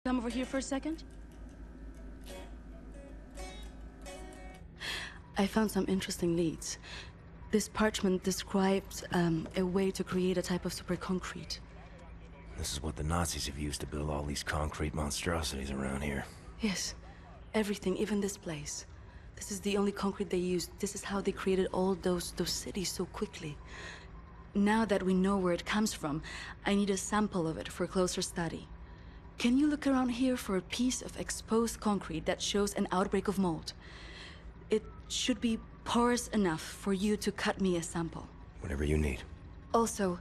Come over here for a second? I found some interesting leads. This parchment describes a way to create a type of super concrete. This is what the Nazis have used to build all these concrete monstrosities around here. Yes, everything, even this place. This is the only concrete they used. This is how they created all those cities so quickly. Now that we know where it comes from, I need a sample of it for closer study. Can you look around here for a piece of exposed concrete that shows an outbreak of mold? It should be porous enough for you to cut me a sample. Whatever you need. Also,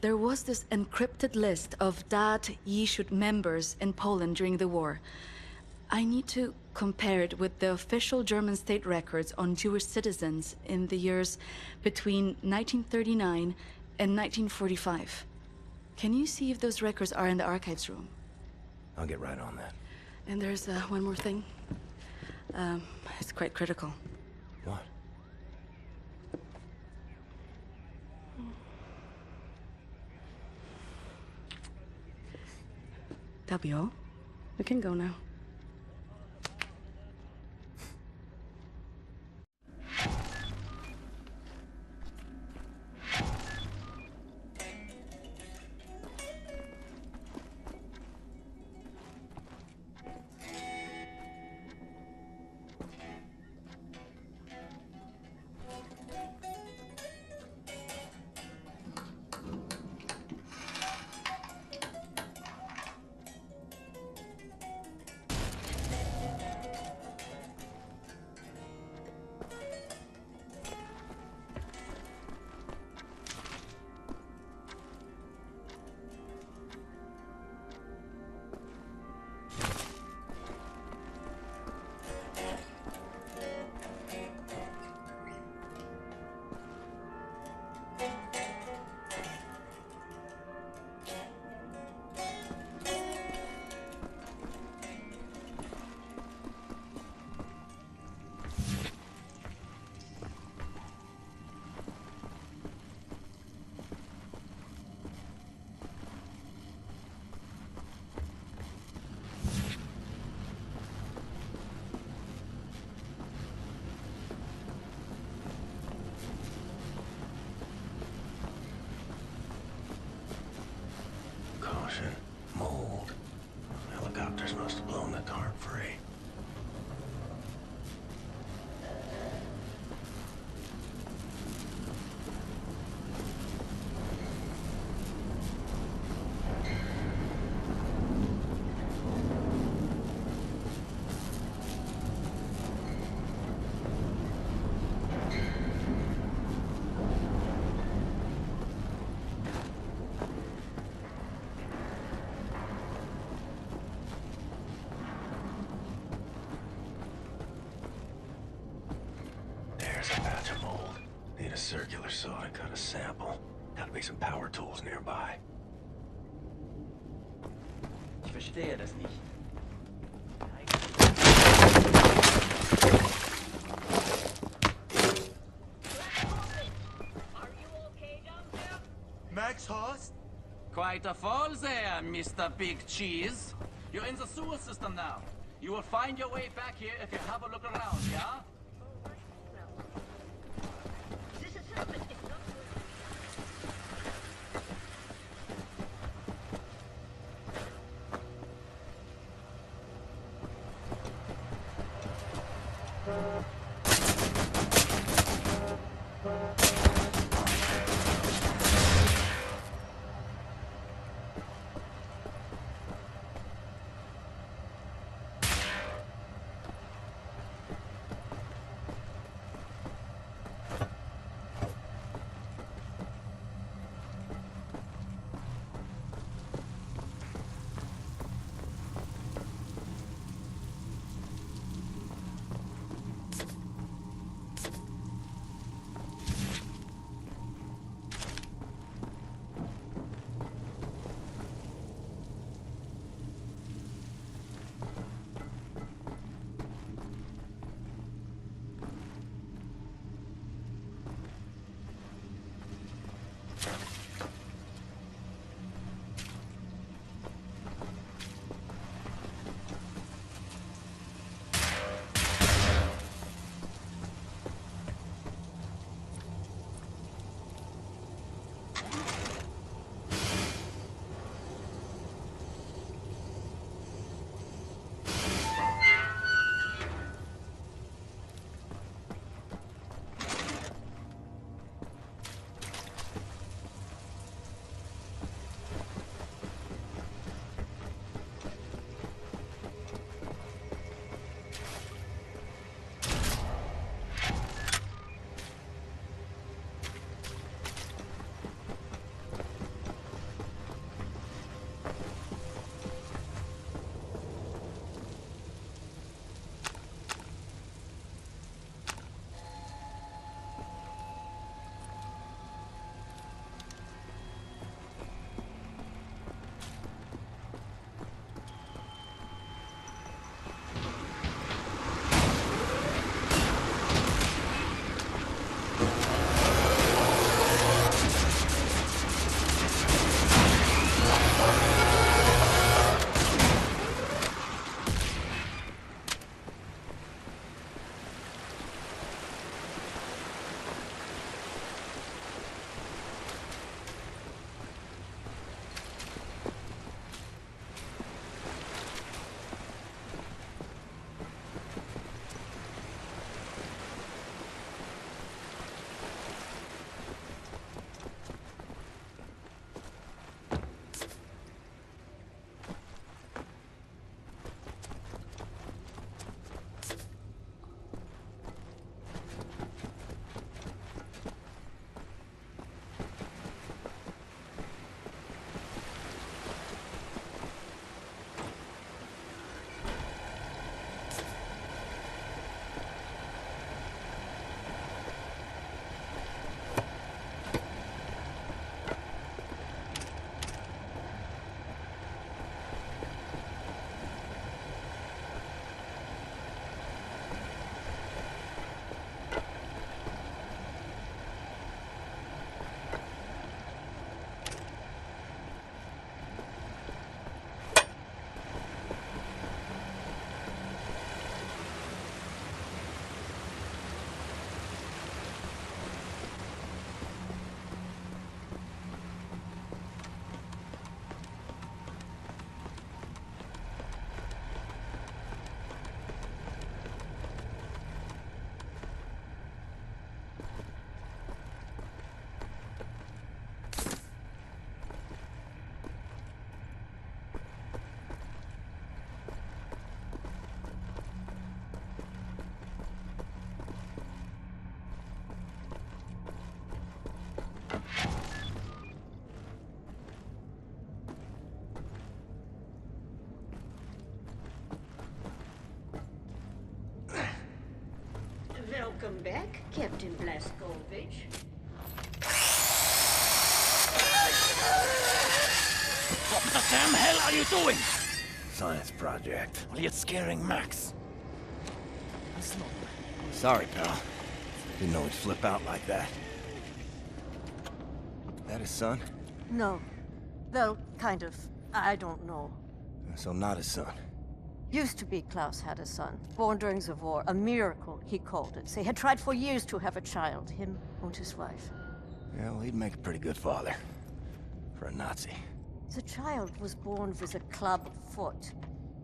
there was this encrypted list of Dat Yishud members in Poland during the war. I need to compare it with the official German state records on Jewish citizens in the years between 1939 and 1945. Can you see if those records are in the archives room? I'll get right on that. And there's one more thing. It's quite critical. What? That'll be all. We can go now. Caution. Mold. Helicopters must have blown the tarp free. There's a batch of mold. Need a circular saw to cut a sample. Gotta be some power tools nearby. Ich verstehe das nicht. Max Horst? Quite a fall there, Mr. Big Cheese. You're in the sewer system now. You will find your way back here if you have a look around, yeah? Welcome back, Captain Blazkowicz. What the damn hell are you doing? Science project. Well, you're scaring Max. Sorry, pal. Didn't know he'd flip out like that. That his son? No. Well, kind of. I don't know. So not his son. Used to be Klaus had a son, born during the war. A miracle, he called it. They had tried for years to have a child, him and his wife. Yeah, well, he'd make a pretty good father. For a Nazi. The child was born with a club foot.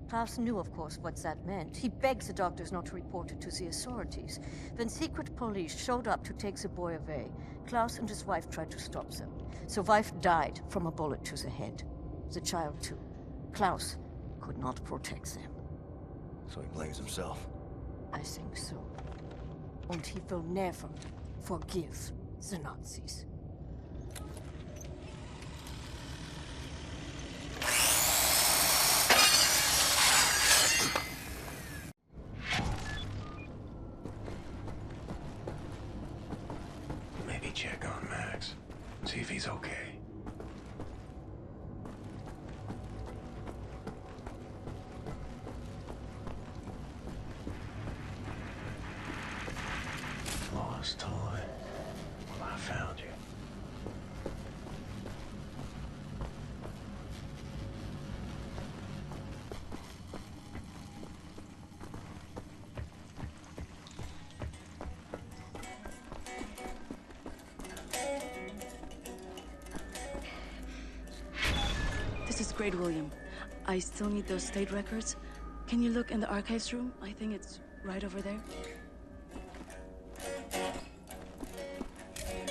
Klaus knew, of course, what that meant. He begged the doctors not to report it to the authorities. When secret police showed up to take the boy away, Klaus and his wife tried to stop them. The wife died from a bullet to the head. The child, too. Klaus could not protect them. So he blames himself. I think so. And he will never forgive the Nazis. Maybe check on Max. See if he's okay. Lost toy. Well, I found you. This is great, William. I still need those state records. Can you look in the archives room? I think it's right over there.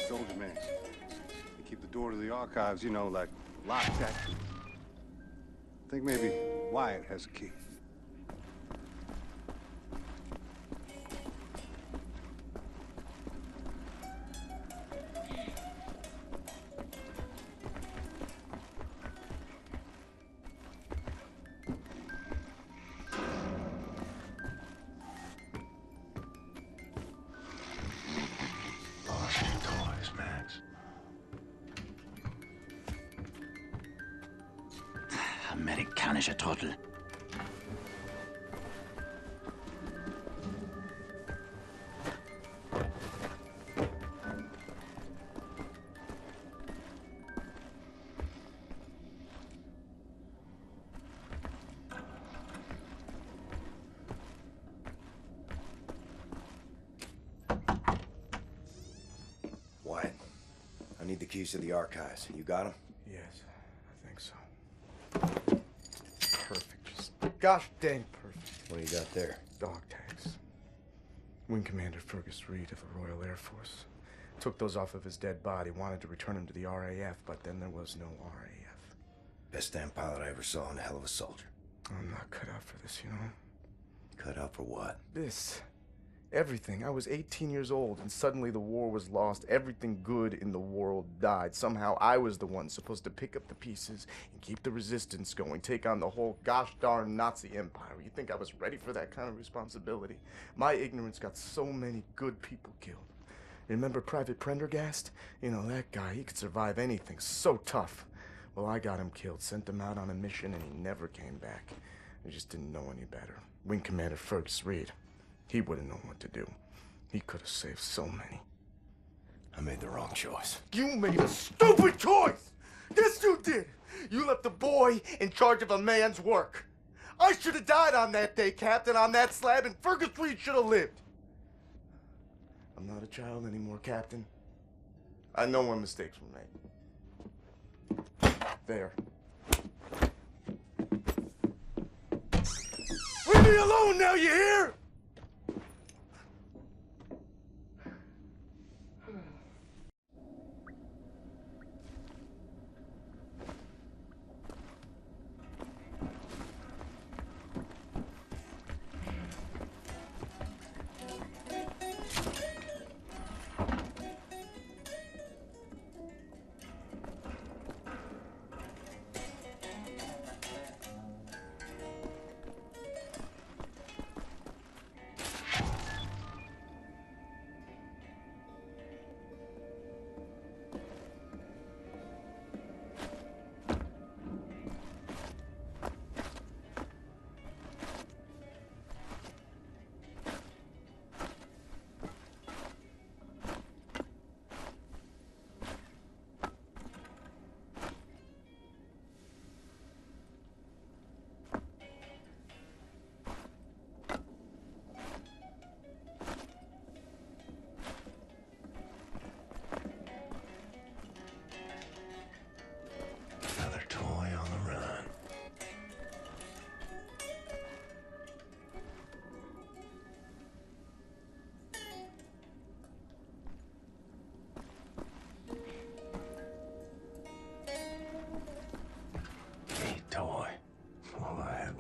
Soldier man. They keep the door to the archives, you know, like locked actually. I think maybe Wyatt has a key. Lost your toys, Max. Amerikanische Trottel. Wyatt, I need the keys to the archives. You got them? Yes, I think so. Perfect. Just gosh dang perfect. What do you got there? Dog tags. Wing Commander Fergus Reed of the Royal Air Force. Took those off of his dead body, wanted to return him to the RAF, but then there was no RAF. Best damn pilot I ever saw and a hell of a soldier. I'm not cut out for this, you know? Cut out for what? This. Everything. I was 18 years old, and suddenly the war was lost. Everything good in the world died. Somehow I was the one supposed to pick up the pieces and keep the resistance going, take on the whole gosh darn Nazi empire. You think I was ready for that kind of responsibility? My ignorance got so many good people killed. Remember Private Prendergast? You know, that guy, he could survive anything. So tough. Well, I got him killed, sent him out on a mission, and he never came back. I just didn't know any better. Wing Commander Fergus Reed. He would have known what to do. He could have saved so many. I made the wrong choice. You made a stupid choice! Yes, you did! You left a boy in charge of a man's work. I should have died on that day, Captain, on that slab, and Fergus Reed should have lived. I'm not a child anymore, Captain. I know when mistakes were made. There. Leave me alone now, you hear?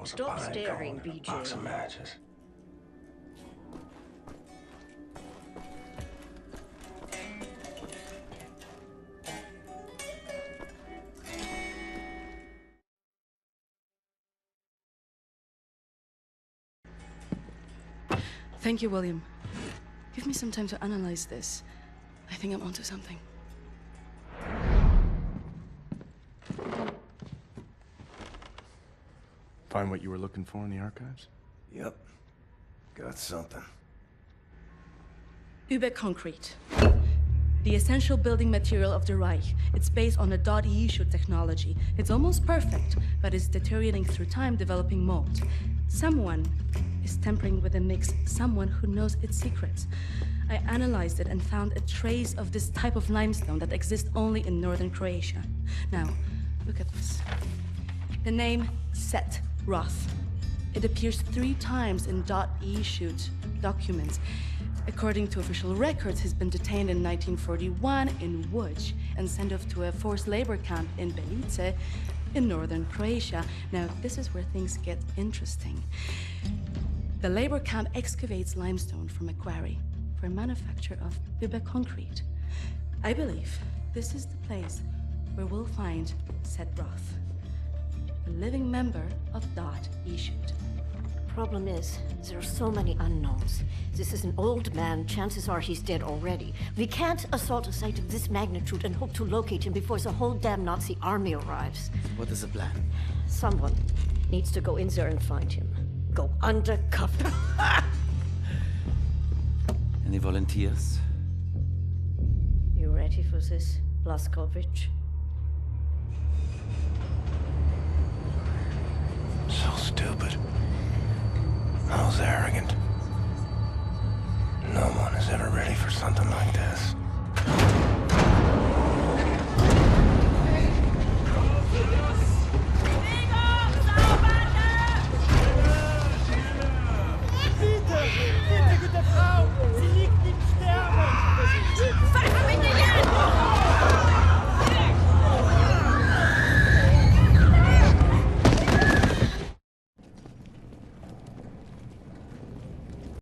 was a Stop pine staring, cone and a BJ. box of matches. Thank you, William. Give me some time to analyze this. I think I'm onto something. Find what you were looking for in the archives? Yep. Got something. Uber concrete. The essential building material of the Reich. It's based on a .E technology. It's almost perfect, but it's deteriorating through time, developing mold. Someone is tampering with the mix, someone who knows its secrets. I analyzed it and found a trace of this type of limestone that exists only in northern Croatia. Now, look at this. The name Set Roth. It appears 3 times in .E documents. According to official records, he's been detained in 1941 in Łódź and sent off to a forced labor camp in Belice in northern Croatia. Now, this is where things get interesting. The labor camp excavates limestone from a quarry for manufacture of Uber concrete. I believe this is the place where we'll find Set Roth, a living member of .E. Problem is, there are so many unknowns. This is an old man. Chances are he's dead already. We can't assault a site of this magnitude and hope to locate him before the whole damn Nazi army arrives. What is the plan? Someone needs to go in there and find him. Go undercover. Any volunteers? You ready for this, Blaskovich?